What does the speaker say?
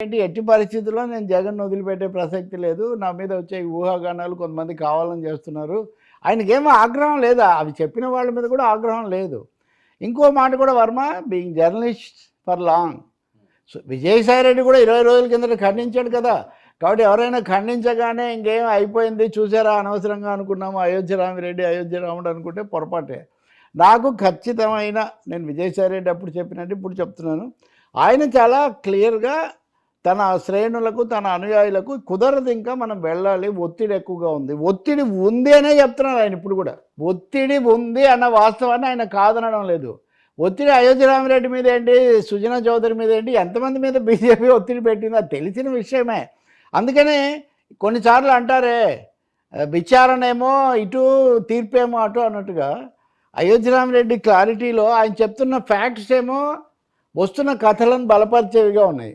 ఏంటి ఎట్టి పరిస్థితుల్లో నేను జగన్ వదిలిపెట్టే ప్రసక్తి లేదు. నా మీద వచ్చే ఊహాగానాలు కొంతమంది కావాలని చేస్తున్నారు. ఆయనకేమో ఆగ్రహం లేదా? అవి చెప్పిన వాళ్ళ మీద కూడా ఆగ్రహం లేదు. ఇంకో మాట కూడా Varma being journalist for long. So Vijayasai Reddy కూడా 20 రోజుల కిందట ఖండించాడు కదా! కాబట్టి ఎవరైనా ఖండించగానే ఇంకేం అయిపోయింది చూసారా అనవసరంగా అనుకున్నాము అయోధ్య రామిరెడ్డి, అయోధ్య రాముడు అనుకుంటే పొరపాటే. నాకు ఖచ్చితమైన నేను విజయసాయి రెడ్డి అప్పుడు చెప్పినట్టు ఇప్పుడు చెప్తున్నాను. ఆయన చాలా క్లియర్‌గా తన శ్రేణులకు, తన అనుయాయులకు కుదరదు ఇంకా మనం వెళ్ళాలి. ఒత్తిడి ఎక్కువగా ఉంది. ఒత్తిడి ఉంది అనే చెప్తున్నారు ఆయన ఇప్పుడు కూడా. ఒత్తిడి ఉంది అన్న వాస్తవాన్ని ఆయన కాదనడం లేదు. ఒత్తిడి అయోధ్య రామిరెడ్డి మీద ఏంటి, సుజనా చౌదరి మీద ఏంటి, ఎంతమంది మీద బీజేపీ ఒత్తిడి పెట్టిందో అది తెలిసిన విషయమే. అందుకనే కొన్నిసార్లు అంటారే విచారణ ఏమో ఇటు, తీర్పేమో అటు అన్నట్టుగా అయోధ్య రామిరెడ్డి క్లారిటీలో ఆయన చెప్తున్న ఫ్యాక్ట్స్ ఏమో వస్తున్న కథలను బలపరిచేవిగా ఉన్నాయి.